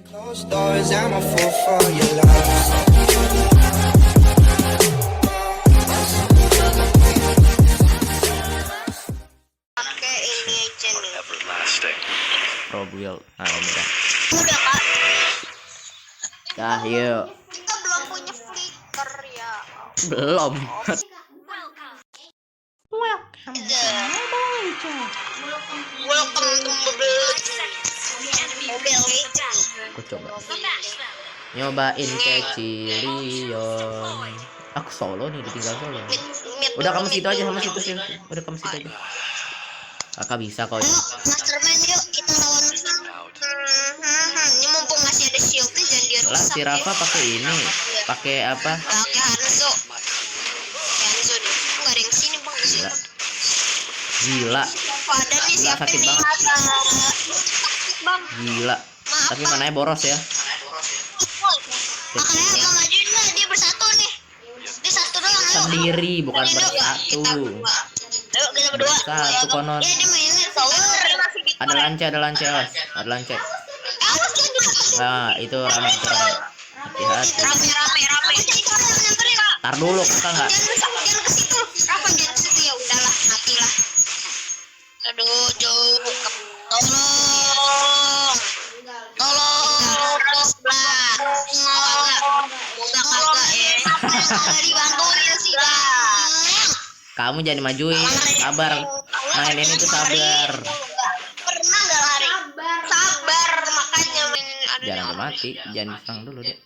Closed doors, I'm a fool for your love. Pakai ini aja nih. Pro build. Nah, ini dah. Udah kak. Dah, yuk. Kita belum punya flicker ya. Belum. Welcome to Mobile Legends. Aku coba. Nyobain Kecilion. Aku solo nih, ditinggal solo. Udah kamu situ aja, sama situ sih. Udah kamu situ aja. Kakak bisa kok. Ayo, Masterman yuk kita lawan. Ini mumpung masih ada shieldnya dan dia Lah rusak. si Rafa pakai ini. Pakai apa? Pakai Hanzo. Hanzo deh. Enggak ada yang sini bang. Di Gila. sini. Gila. Ada nih siapa sakit nih? banget. Bang. Gila. Tapi mananya boros ya. Makanya abang ajuin lah dia bersatu nih. Dia satu doang. Ayo. Sendiri bukan Ayo, bersatu. kita berdua. Ayo kita berdua. Bersatu konon. Ya dia mainnya tower. Ada lance, ada lance, Os. Ada lance. Awas kan dia. Nah, itu rame, itu rame. Hati-hati. Rame. Jadi kalau yang nyamperin. Tar dulu, kakak nggak. Jangan ke situ. Rafa jangan ke situ ya udahlah matilah. Aduh jauh. Tolong. Sebelah. Moga kagak ya. Nggak dibantuin sih bang. Kamu jangan majuin, sabar. Main ini tuh sabar. Pernah nggak lari? Sabar makanya ada Jangan sampai mati, jangan diserang dulu deh.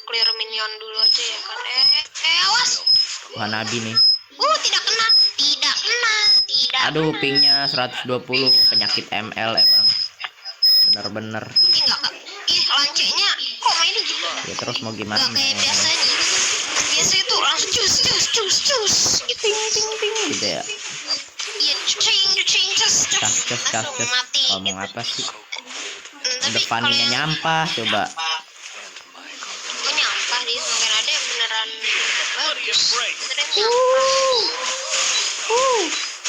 clear minion dulu aja ya kan. Awas. Wah, Nabi nih. Tidak kena. Aduh, pingnya 120, penyakit ML emang. Bener-bener. Ih nggak kak. Ih lancenya kok mainnya gitu. Ya terus mau gimana? Nggak kayak biasanya. Biasa itu langsung cus gitu. Gitu ya. Iya cus. Cas. Langsung mati. Ngomong apa sih? Tapi Depan kalau ini yang nyampah, coba. kok nyampah dia semakin ada yang beneran bagus. Beneran nyampah.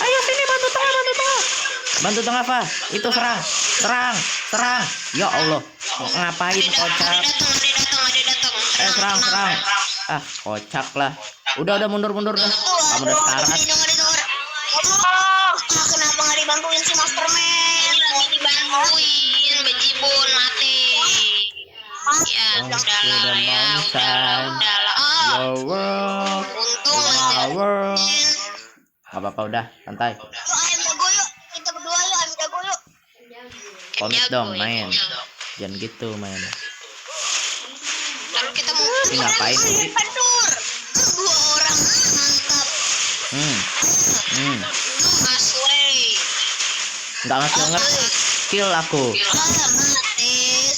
Ayo sini bantu tengah. Bantu tengah, Fa. Itu serang. Ya Allah. Ngapain kocak? Ada datang. Serang. Ah, kocak lah. Udah mundur dah. Kamu udah sekarat. Kenapa nggak dibantuin si Masterman? Lagi dibantuin, bejibun mati. Ya udahlah. Your world. Untung aja. Our world. Gak apa-apa, udah santai. Yuk ayam jago yuk. Kita berdua yuk ayam jago yuk. Komit dong main. Jangan gitu main. Lalu kita mau Ini ngapain sih? Pantur. Dua orang mantap. Asway. Nggak kill aku. Mati.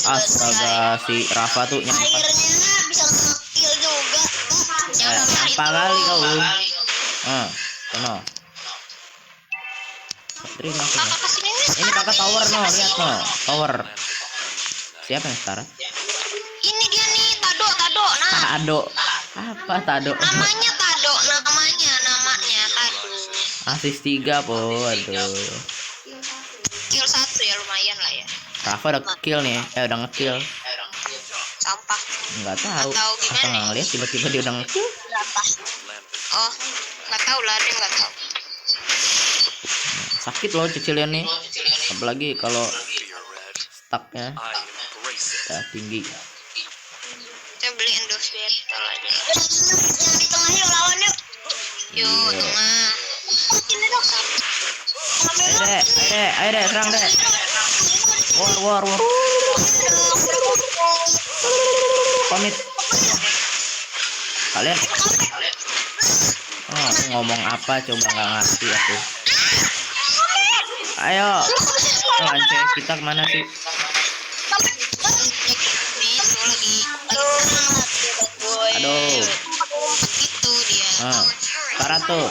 Astaga, si Rafa tuh nyampe. Akhirnya bisa nge-kill juga. Apa kali kau? Sono. Terima kasih. Kakak kesini Ini kakak tower no, lihat no, tower. Siapa yang sekarang? Ini dia nih, Tado. Nah, Tado. Apa Tado? namanya Tado. Namanya Tado. Asis 3 po, aduh. Kill 1 ya lumayan lah ya. Rafa udah kill nih, udah nge-kill. Sampah. Nggak tahu. Nggak tahu Apa gimana. nggak ngeliat tiba-tiba dia udah nge-kill? Berapa? Oh, nggak tahu lah, dia nggak tahu. Sakit loh Cecilian nih. Apalagi kalau stucknya udah tinggi. Kita beli endorse battle aja. Yang di tengah yuk lawan yuk. Yuk Iya. tengah. Ini dong. Ayo deh, serang deh. War. Komit. Kalian aku ngomong apa coba nggak ngerti aku. Ayo. Lance kita kemana sih? Aduh. Itu dia. Sekarat tuh.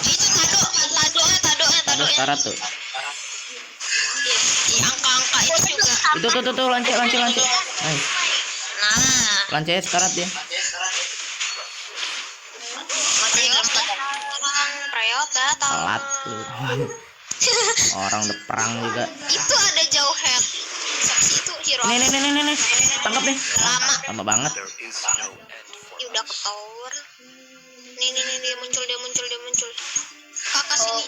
Tado. Sekarat tuh. Di angka-angka itu juga. Itu lance. Nice. Nah, Lance sekarat dia. Prayota Telat tuh. Orang udah perang juga. Itu ada jauh head. Saksi itu Nih. Tangkap nih. Lama. Lama banget. Ih, udah ke tower. Nih, dia muncul. Kakak sini.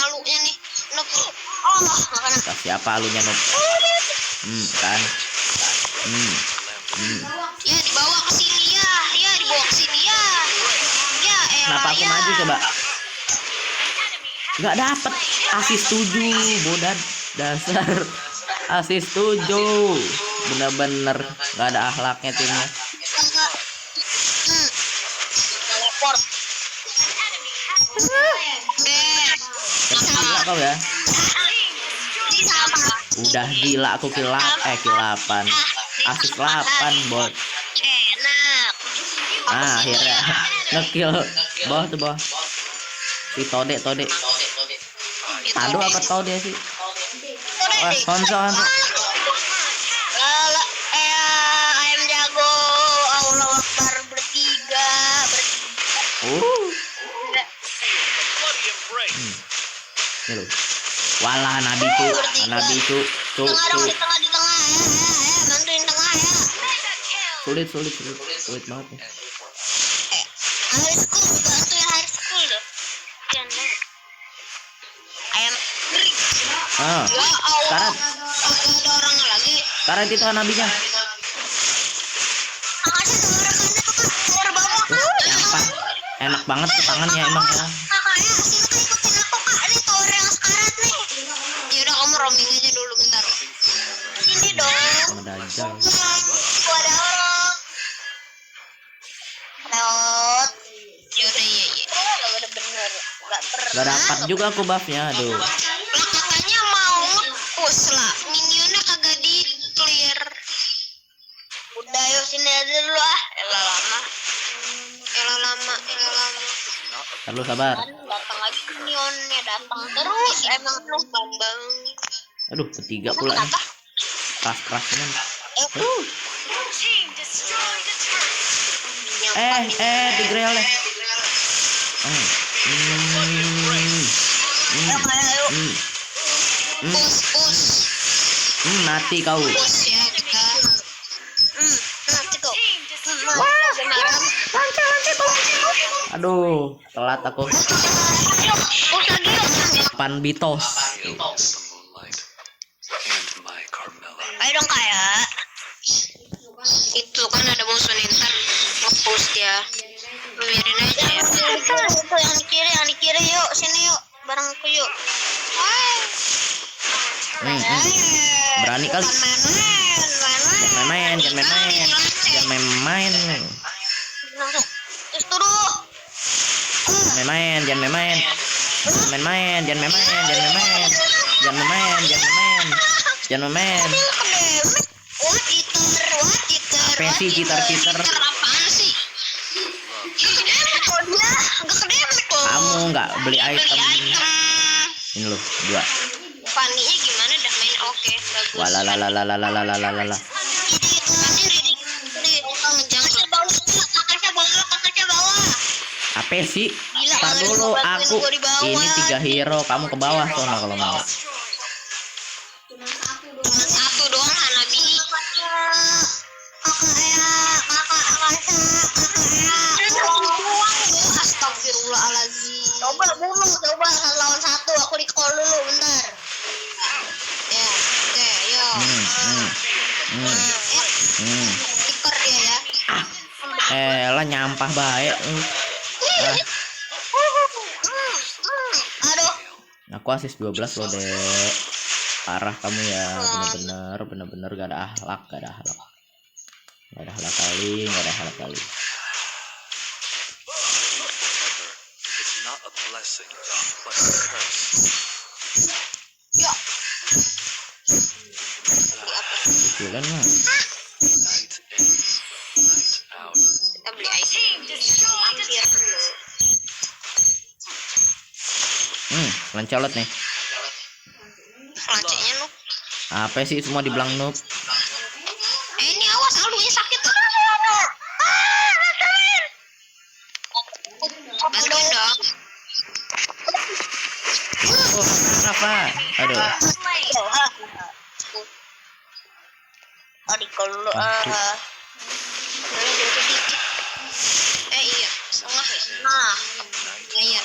Alunya nih. Nope. Oh, makanya. Kasih apa alunya Noob? Kan. Ya dibawa ke sini ya. Dibawa ke sini ya. Ya elah. Kenapa aku maju coba? Nggak dapet. Asis 7, bodan dasar. Asis 7. Bener-bener nggak ada akhlaknya timnya. Teleport. Gila kau ya. Udah gila aku kill 8. Asis 8 bot. Enak. Akhirnya ngekill bawah. Si Tode. Aduh apa Tode sih? Wah, Hanzo. Ayam jago. Allah Akbar bertiga. Ini loh. Walah Nabi itu. Di tengah bantuin tengah ya. Sulit banget nih. High school bantuin high school deh. Ayam. Ya Allah. Ada orang lagi. Sekarang itu kan nabinya. Enak banget ke tangannya emang ya. Kakaknya sini kan ikutin aku kak. Ini tower yang sekarat nih. Yaudah kamu roaming aja dulu bentar. Sini dong. Ada aja. Ada orang. Lewat. Yaudah iya. Bener. Gak dapat juga aku buffnya. Aduh. Lah katanya mau nge-push lah. Minionnya kagak di clear. Udah yuk sini aja dulu ah. Elah lama. Terlalu sabar. Datang lagi minionnya datang terus. Emang terus bambang. Aduh, bertiga pula. Kenapa? Keras kan. Di grill deh. Mati kau. Push ya kita. Mati kau. Aduh, telat aku. Pan Bitos. Ayo dong kayak. Itu kan ada musuh ntar nge-push dia. Biarin aja ya. Itu yang di kiri yuk, sini yuk. Bareng aku yuk. Berani kali. Jangan main. Terus turun. Jangan main. What cheater? Apa sih cheater? Apaan sih? Gak kedemek loh. Kamu nggak beli item. Ini loh, 2. Paninya gimana dah main oke, bagus. Walalalalalalalalala. Kakaknya bawah. Apa sih? Gila, Tar dulu bantuin aku. gua di bawah. Ini 3 hero, kamu ke bawah sono kalau mau. Cuma satu doang Hanabi. Astagfirullahaladzim. Coba lawan 1. Aku di call dulu bentar. Ya, oke, yuk. Stiker dia ya. Lah nyampah baik. Aduh. Aku asis 12 loh, Dek. Parah kamu ya, bener-bener gak ada akhlak. Gak ada akhlak kali. Ya. Kecilan mah. Kita beli item. Hampir dulu. Lancolot nih. Lancenya Noob. Apa sih semua dibilang noob? Ini awas alunya sakit. Bantuin dong. Oh, kenapa? Aduh. recall dulu. Iya, setengah ya. Nah, iya.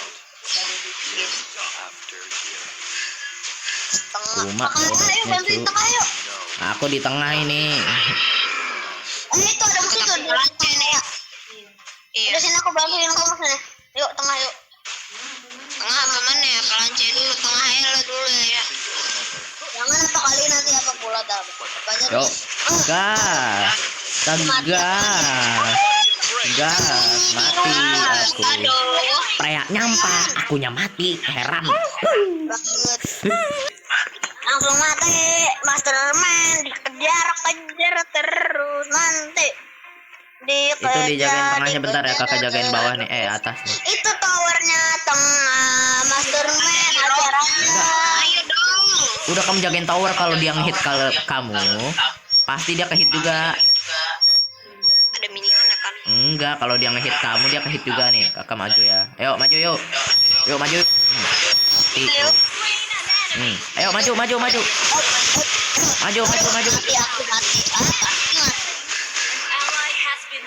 Cuma Ayo bantuin tengah yuk. aku di tengah ini. Itu ada musuh tuh di lancen ya. Iya. Udah sini aku bantuin kamu sana. Yuk tengah yuk. Tengah apa mana ya? Kelancen dulu tengah aja lo dulu ya. Jangan apa kali nanti apa pula dah. Banyak. Yuk. Gas. Gas. Mati aku. Preak nyampak, akunya mati. Heran. Banget. Langsung mati. Masterman dikejar terus nanti. Itu dijagain tengahnya bentar ya, kakak jagain bawah nih, atas nih. Itu towernya tengah Masterman acaranya. Ayo dong. Udah kamu jagain tower, kalau dia ngehit kalau kamu, pasti dia kehit juga. Ada minion kan? Enggak, kalau dia ngehit kamu dia kehit juga nih. Kakak maju ya. Ayo maju yuk. Yuk maju. Ayo maju. Maju. Mati aku mati.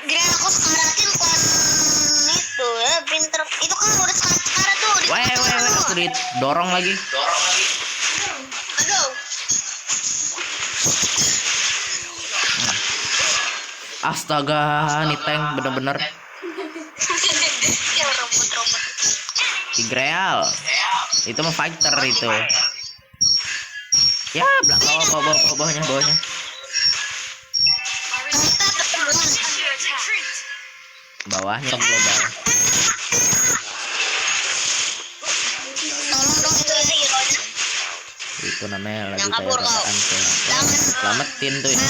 Gila aku sekarang tim kon itu ya pinter. Itu kan udah sekarang tuh. Weh, aku didorong lagi. Aduh. Astaga, nih tank bener-bener. Ya robot. Tigreal. Itu mah fighter itu. Ya, bawahnya. Bawahnya global. Tolong dong itu ya hero-nya. Itu namanya lagi Yang kayak kabur kau. selamatin tuh ini.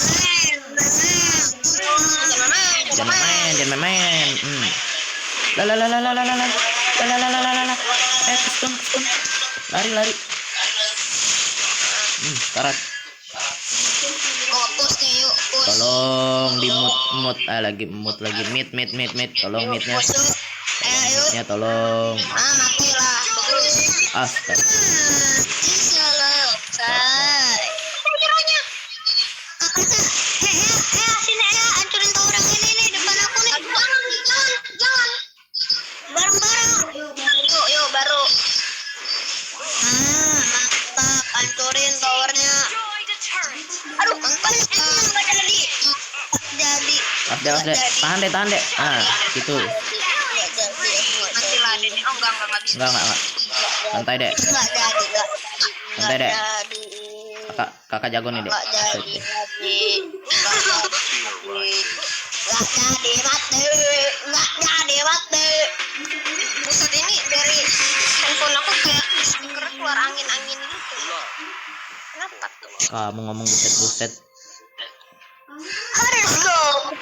Jangan main. Kesem. Lari. Karat. Push nih yuk, push. Tolong di mute lagi mid. Tolong midnya. Ayo. Ya tolong. Mati lah. Astaga. Selesai. Hero-nya. Sini ya, hancurin tuh orang ini nih depan aku nih. Jangan. Bareng-bareng. Yuk baru. Mantap, hancurin towernya. Aduh, nggak jadi. Tahan deh. Gitu. Mati lah ini. Oh enggak bisa. Enggak. Santai deh. Santai deh. Kakak jago nih deh. Nggak jadi mati. Buset ini dari handphone aku kayak speaker keluar angin gitu. Kenapa tuh? Kamu ngomong buset. Harus dong.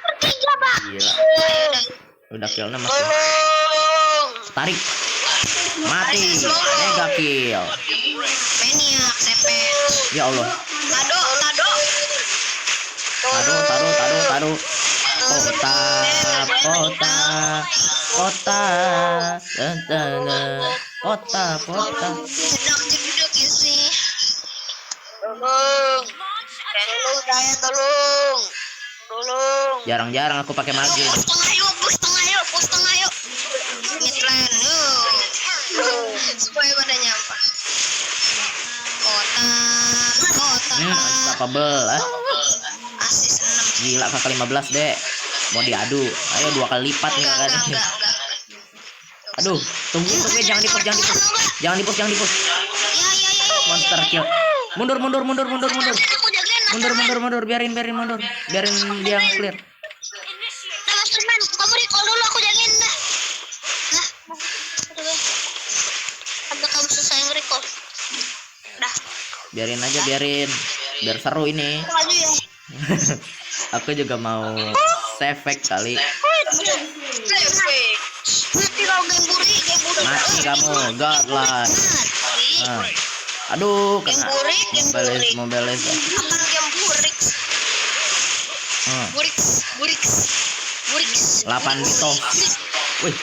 Bertiga pak. Gila. Udah killnya masih. Tolong. Tarik. Mati. Mega kill. Maniak cepet. Ya Allah. Lado. Taruh. Kota. Jeduk sih. Tolong saya tolong. Jarang aku pakai maju. Push tengah yuk. Midland supaya pada nyampak. Kota. Unstoppable. Asis 6. Gila kakak 15 deh. Mau diadu. Ayo 2 kali lipat nih kakak. Enggak. Aduh, tunggu jangan di-push. Jangan di-push. Ya. Monster kill. Mundur. Aku jagain. Mundur. Biarin mundur. Biarin dia clear. Masterman, kamu recall dulu aku jagain dah. Sampai kamu selesai nge-recall. Dah. Biarin aja. Biar seru ini. Maju ya. Aku juga mau save kali. Mati kau gemburi. Mati kamu, godlike. Aduh, kena Mobile. Akan gemburik. Burik. 8 bito. Wih,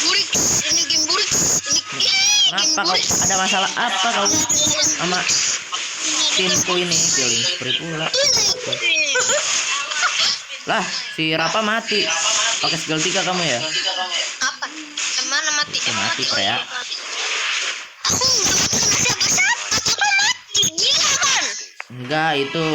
Burik. Ini game burik. Ini. Kenapa kau ada masalah apa kau sama timku ini? Killing spree pula. Lah, si Rafa mati. Pakai skill 3 kamu ya? Apa? Mana mati? Mati, Prea. Aku nggak siapa-siapa, aku mati. Gila kan? Enggak, itu